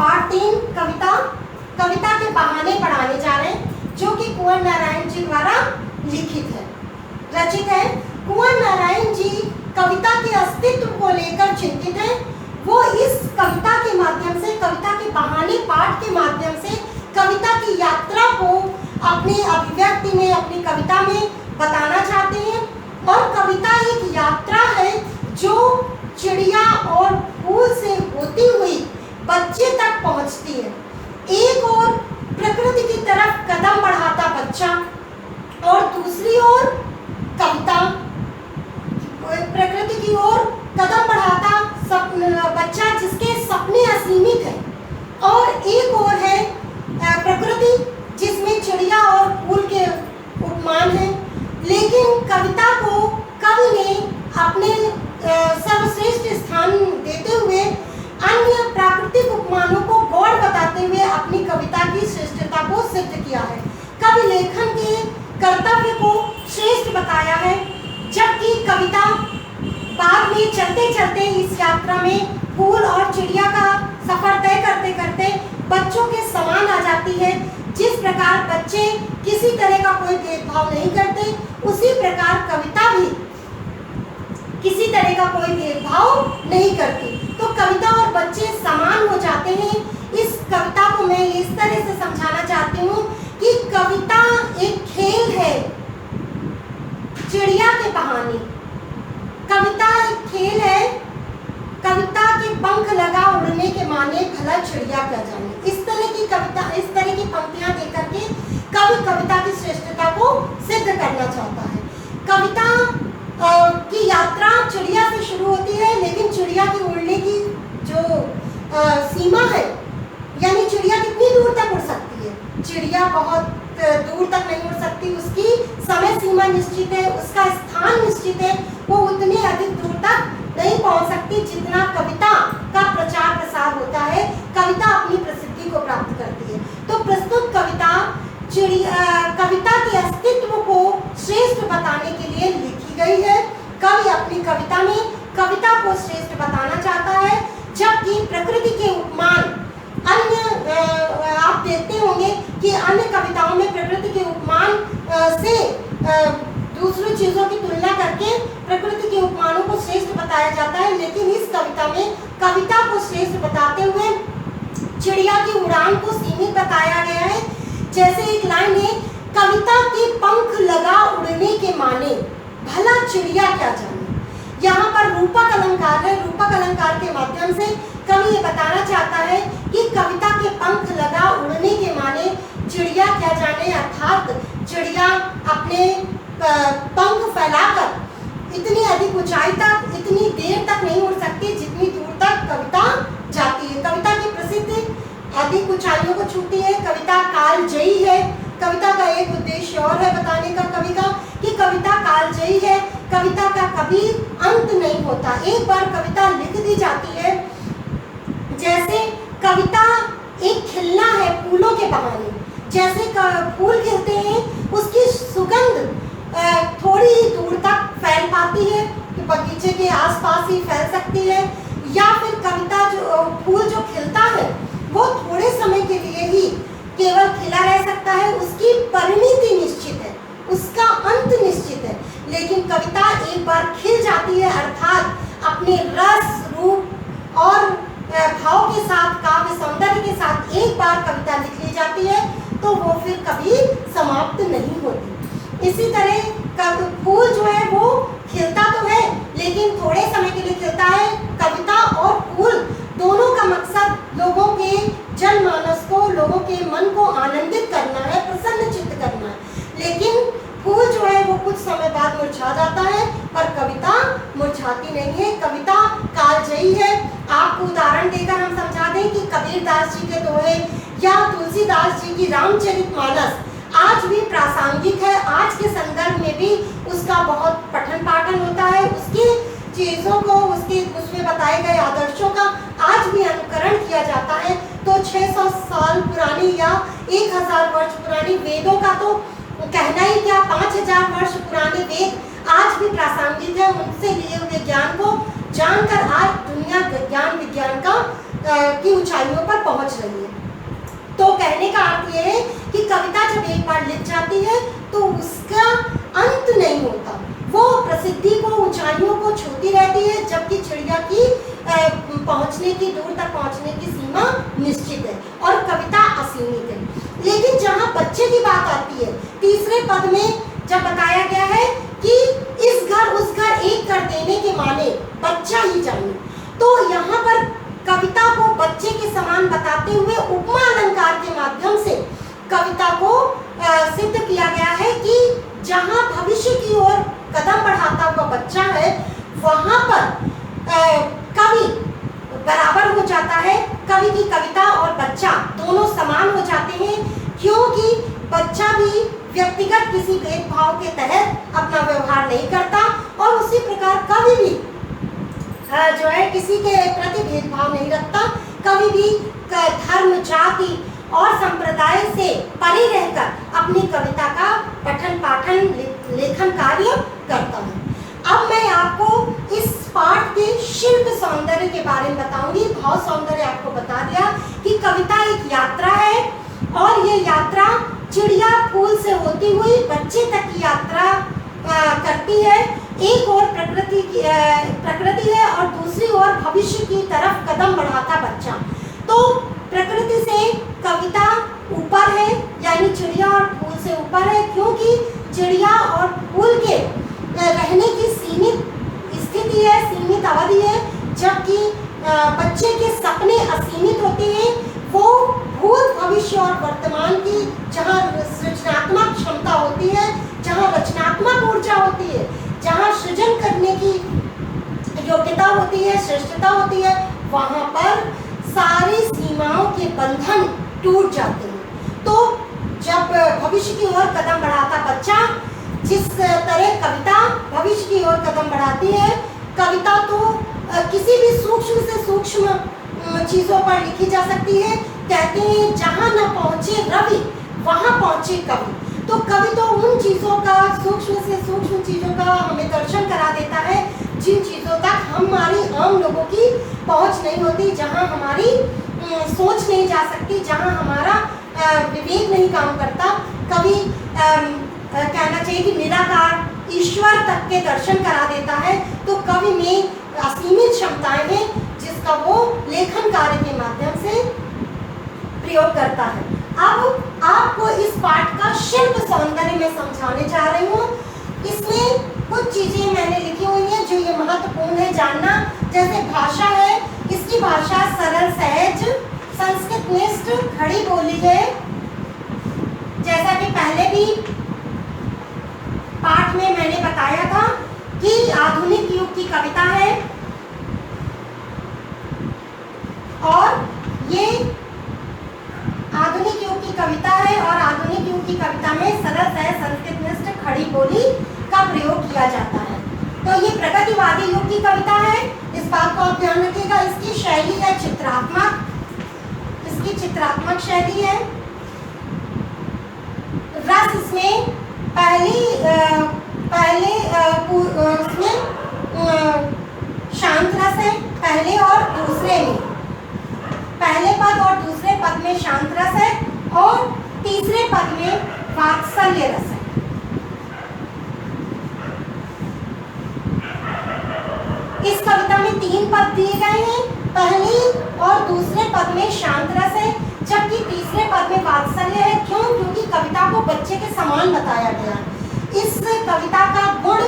पाठ 3 कविता के बहाने पढ़ाने जा रहे हैं, जो कि कुंवर नारायण जी द्वारा रचित है। कुंवर नारायण जी कविता के अस्तित्व को लेकर चिंतित हैं। वो इस कविता के माध्यम से, कविता के बहाने पाठ के माध्यम से कविता की यात्रा को अपनी अभिव्यक्ति में, अपनी कविता में बताना चाहते हैं। और कविता एक यात्रा है जो चिड़िया और फूल से होती हुई बच्चे तक पहुंचती है। एक और प्रकृति की तरफ कदम बढ़ाता बच्चा और दूसरी ओर कविता प्रकृति की ओर कदम बढ़ाता बच्चा जिसके सपने असीमित हैं। और एक और है प्रकृति जिसमें चिड़िया और फूल के उपमान हैं। लेकिन कविता को कवि ने अपने सर्वश्रेष्ठ स्थान देते हुए अन्य प्राकृतिक उपमानों को गौड़ बताते हुए अपनी कविता की श्रेष्ठता को सिद्ध किया है। कवि लेखन के कर्तव्य को श्रेष्ठ बताया है, जबकि कविता बाद में चलते चलते इस यात्रा में फूल और चिड़िया का सफर तय करते करते बच्चों के समान आ जाती है। जिस प्रकार बच्चे किसी तरह का कोई भेदभाव नहीं करते, उसी प्रकार कविता भी किसी तरह का कोई भेदभाव नहीं करती। तो कविता और बच्चे समान हो जाते हैं। इस कविता को मैं इस तरह से समझाना चाहती हूँ कि कविता एक खेल है चिड़िया के बहाने। कविता एक खेल है, कविता के पंख लगा उड़ने के माने भला चिड़िया क्या जाने। इस तरह की कविता, इस तरह की पंक्तियां देकर के कवि कविता की श्रेष्ठता को सिद्ध करना चाहता है। कविता की यात्रा चिड़िया से शुरू होती है, लेकिन चिड़िया की उड़ने की जो सीमा है, यानी चिड़िया कितनी दूर तक उड़ सकती है। चिड़िया बहुत दूर तक नहीं उड़ सकती, उसकी समय सीमा निश्चित है, उसका स्थान निश्चित है। वो उतने अधिक दूर तक नहीं पहुंच सकती जितना कविता का प्रचार प्रसार होता है, कविता अपनी प्रसिद्धि को प्राप्त करती है। तो प्रस्तुत कविता कविता के अस्तित्व को श्रेष्ठ बताने के लिए लिखी गई है। कवि अपनी कविता में कविता को श्रेष्ठ बताना चाहता है, जबकि प्रकृति के उपमान अन्य आप देखते होंगे कि अन्य कविताओं में प्रकृति के उपमान से दूसरी चीजों की तुलना करके प्रकृति के उपमानों को श्रेष्ठ बताया जाता है। लेकिन इस कविता में कविता को श्रेष्ठ बताते हुए चिड़िया की उड़ान को सीमित बताया गया है। जैसे एक लाइन है, कविता के पंख लगा उड़ने के माने भला चिड़िया क्या जाने। यहाँ पर रूपक अलंकार है। रूपक अलंकार के माध्यम से कवि ये बताना चाहता है कि कविता के पंख लगा उड़ने के माने चिड़िया क्या जाने, अर्थात चिड़िया अपने पंख फैलाकर इतनी अधिक ऊंचाई तक, इतनी देर तक नहीं उड़ सकती जितनी दूर तक कविता जाती है। कविता की प्रसिद्धि अधिक ऊंचाइयों को छूती है। कविता कालजयी है। कविता का एक उद्देश्य और है बताने का कवि का कि कविता कालजयी है, कविता का कभी अंत नहीं होता। एक बार कविता लिख दी जाती है, जैसे कविता एक खिलना है फूलों के बहाने। जैसे फूल खिलते हैं, उसकी सुगंध थोड़ी ही दूर तक फैल पाती है, कि बगीचे के आसपास ही फैल सकती है, या फिर कविता जो फूल जो खिलता है वो थोड़े समय के लिए ही केवल खिला रह सकता है। उसकी परिणति निश्चित है, उसका अंत निश्चित है। लेकिन कविता एक बार खिल जाती है, अर्थात अपने रस, रूप और भाव के साथ, काव्य सौंदर्य के साथ एक बार कविता लिख ली जाती है, तो वो फिर कभी समाप्त नहीं होती। इसी तरह फूल जो है वो खिलता तो है, लेकिन थोड़े समय के लिए खिलता है। कविता और फूल दोनों का मकसद लोगों के जनमानस को, लोगों के मन को आनंदित करना है, प्रसन्न चित्त करना है। लेकिन फूल जो है वो कुछ समय बाद मुरझा जाता है, पर कविता मुरझाती नहीं है। कविता कालजयी है। आपको उदाहरण देकर हम समझा दें कि कबीरदास जी के दोहे या तुलसीदास जी की रामचरितमानस आज भी प्रासंगिक है। आज के संदर्भ में भी उसका बहुत पठन पाठन होता है। उसकी चीज़ों को, उसमें बताए गए आदर्शों का आज भी अनुकरण किया जाता है। तो 600 साल पुरानी या 1000 वर्ष पुरानी वेदों का तो कहना ही क्या, 5000 वर्ष पुराने वेद आज भी प्रासंगिक है। उनसे लिए हुए ज्ञान को जानकर आज दुनिया ज्ञान विज्ञान का की ऊंचाइयों पर पहुंच रही है। तो कहने का अर्थ ये है कि कविता जब एक बार लिख जाती है तो उसका अंत नहीं होता, वो प्रसिद्धि को, ऊंचाइयों को छूती रहती है, जबकि चिड़िया की पहुंचने की, दूर तक पहुंचने की सीमा निश्चित है और कविता असीमित है। लेकिन जहां बच्चे की बात आती है, तीसरे पद में जब बताया गया है कि इस घर उस घर एक कर देने के माने बच्चा ही जाने, तो यहाँ पर कविता को बच्चे के समान बताते हुए उपमा अलंकार के माध्यम से कविता को सिद्ध किया गया है कि जहाँ भविष्य की ओर कदम बढ़ाता हुआ बच्चा है, वहाँ पर कवि बराबर हो जाता है। कवि की कविता और बच्चा दोनों समान हो जाते हैं, क्योंकि बच्चा भी व्यक्तिगत किसी भेदभाव के तहत अपना व्यवहार नहीं करता और उसी प्रकार कवि भी जो है किसी के प्रति भेदभाव नहीं रखता। कवि भी धर्म, जाति और संप्रदाय से परे रहकर अपनी कविता का पठन पाठन लेखन कार्य करता है। अब मैं आपको इस पाठ के शिल्प सौंदर्य के बारे में बताऊंगी। भाव सौंदर्य आपको बता दिया कि कविता एक यात्रा है और ये यात्रा चिड़िया फूल से होती हुई बच्चे तक की यात्रा करती है। एक ओर प्रकृति है और दूसरी ओर भविष्य की तरफ कदम बढ़ाता बच्चा। तो प्रकृति से कविता ऊपर है, यानी चिड़िया और फूल से ऊपर है, क्योंकि चिड़िया और फूल के रहने की सीमित स्थिति है, सीमित अवधि है, जबकि बच्चे के सपने असीमित होते हैं। वो भूत, भविष्य और वर्तमान की जहाँ सृजनात्मक क्षमता होती है, जहाँ रचनात्मक ऊर्जा होती है, जहाँ सृजन करने की योग्यता होती है, श्रेष्ठता होती है, वहाँ पर सारी सीमाओं के बंधन टूट जाते हैं। तो जब भविष्य की ओर कदम बढ़ाता बच्चा, जिस तरह कविता भविष्य की ओर कदम बढ़ाती है, कविता तो किसी भी सूक्ष्म से सूक्ष्म चीज़ों पर लिखी जा सकती है। कहते हैं जहाँ न पहुँचे रवि वहाँ पहुँचे कवि। तो कवि तो उन चीज़ों का, सूक्ष्म से सूक्ष्म चीज़ों का हमें दर्शन करा देता है जिन चीज़ों तक हमारी आम लोगों की पहुँच नहीं होती, जहाँ हमारी सोच नहीं जा सकती, जहाँ हमारा विवेक नहीं काम करता। कवि कहना चाहिए कि निराकार ईश्वर तक के दर्शन करा देता है। तो कवि में असीमित क्षमताएं हैं जिसका वो लेखन कार्य के माध्यम से प्रयोग करता है। अब आपको इस पाठ का शिल्प सौंदर्य में समझाने जा रही हूँ। इसमें कुछ चीजें मैंने लिखी हुई हैं जो ये महत्वपूर्ण है जानना। जैसे भाषा है, इसकी भाषा सरल, सहज, संस्कृत निष्ठ, खड़ी बोली है। जैसा कि पहले भी पाठ में मैंने बताया था कि आधुनिक युग की कविता है और ये आधुनिक युग की कविता है और आधुनिक युग की कविता में सरल, सहज, संस्कृत निष्ठ, खड़ी बोली का प्रयोग किया जाता है। तो ये प्रगतिवादी युग की कविता है, इस बात को आप ध्यान रखिएगा। इसकी शैली है चित्रात्मक, इसकी चित्रात्मक शैली है। रस इसमें उसमें शांत रस है पहले और दूसरे में, पहले पद और दूसरे पद में शांत रस है और तीसरे पद में वात्सल्य रस है। इस कविता में 3 पद दिए गए हैं, पहले और दूसरे पद में शांत रस है, जबकि तीसरे पद में वात्सल्य है। क्यों? क्योंकि कविता को बच्चे के समान बताया गया है। इस कविता का गुण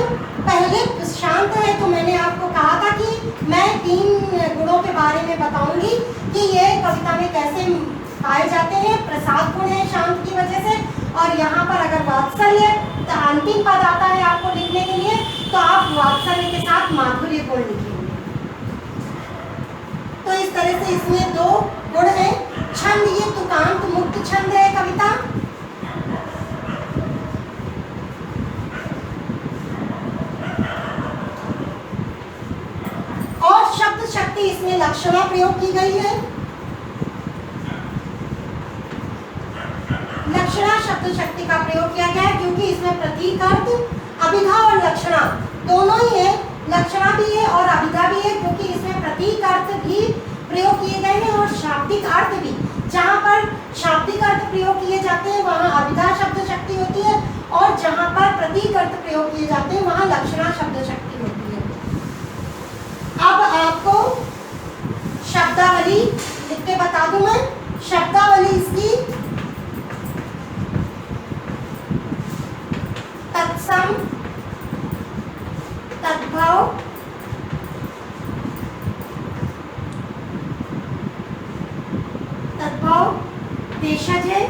पहले शांत है, तो मैंने आपको कहा था कि मैं 3 गुणों के बारे में बताऊंगी कि ये कविता में कैसे पाए जाते हैं। प्रसाद गुण है शांत की वजह से, और यहाँ पर अगर वात्सल्य तो अंतिम पद आता है आपको लिखने के लिए, तो आप वात्सल्य के साथ माधुर्य गुण लिखेंगे। तो इस तरह से इसमें 2 गुण है। छंद, ये तुकांत मुक्त छंद है कविता। और शब्द शक्ति इसमें लक्षणा प्रयोग की गई है। लक्षणा शब्द शक्ति का प्रयोग किया गया है क्योंकि इसमें प्रतीक अर्थ, अभिधा और लक्षणा दोनों ही है। लक्षणा भी है और अभिधा भी है, क्योंकि इसमें प्रतीक अर्थ भी प्रयोग किए गए हैं शाब्दिक अर्थ भी, जहाँ पर शाब्दिक अर्थ प्रयोग किए जाते हैं वहाँ अभिधा शब्द शक्ति होती है, और जहाँ पर प्रतीक अर्थ प्रयोग किए जाते हैं वहाँ लक्षणा शब्द शक्ति होती है। अब आपको शब्दावली लिख के बता दूं मैं। शब्दावली इसकी तत्सम, तद्भव, देशज है,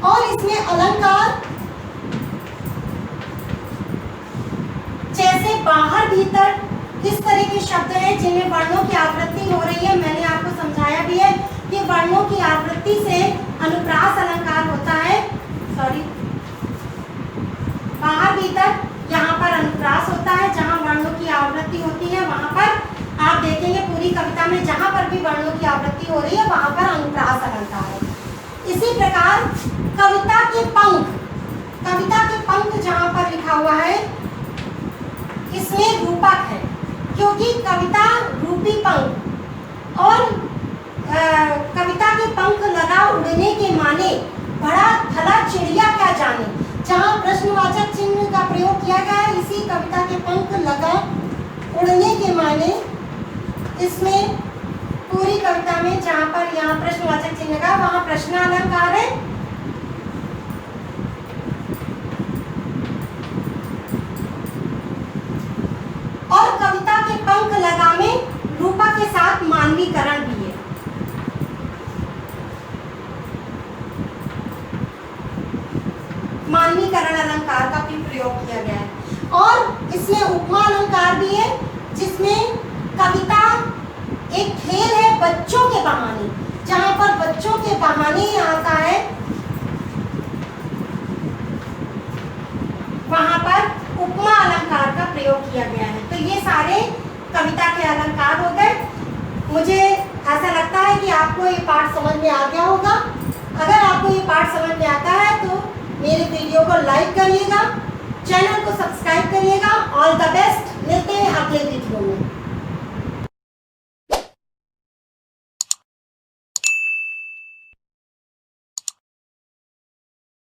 और इसमें अलंकार जैसे बाहर भीतर किस तरह के शब्द हैं जिनमें वर्णों की आवृत्ति हो रही है। मैंने आपको समझाया भी है कि वर्णों की आवृत्ति से अनुप्रास अलंकार होता है। सॉरी, बाहर भीतर यहाँ पर अनुप्रास होता है, जहाँ वर्णों की आवृत्ति होती है वहाँ पर आप देखेंगे पूरी कविता में जहाँ पर भी वर्णों की आवृत्ति हो रही है वहाँ पर अनुप्रास अलंकार है। इसी प्रकार कविता के पंख जहाँ पर लिखा हुआ है इसमें रूपक है, क्योंकि कविता रूपी पंख, और कविता के पंख लगा उड़ने के माने बड़ा भला चिड़िया क्या जाने, जहाँ प्रश्नवाचक चिन्ह का प्रयोग किया गया है। इसी कविता के पंख लगा उड़ने के माने इसमें पूरी कविता में जहाँ पर यहाँ प्रश्नवाचक चिन्ह का वहाँ प्रश्न अलंकार है। और कविता के पंख लगा में रूपक के साथ मानवीकरण भी है। मानवीकरण अलंकार का भी प्रयोग किया गया है। और इसमें उपमा अलंकार भी है, जिसमें कविता एक खेल है बच्चों के बहाने, जहाँ पर बच्चों के बहाने आता है वहाँ पर उपमा अलंकार का प्रयोग किया गया है। तो ये सारे कविता के अलंकार हो गए। मुझे ऐसा लगता है कि आपको ये पाठ समझ में आ गया होगा। अगर आपको ये पाठ समझ में आता है तो मेरे वीडियो को लाइक करिएगा, चैनल को सब्सक्राइब करिएगा। ऑल द बेस्ट, मिलते हैं अगले वीडियो में।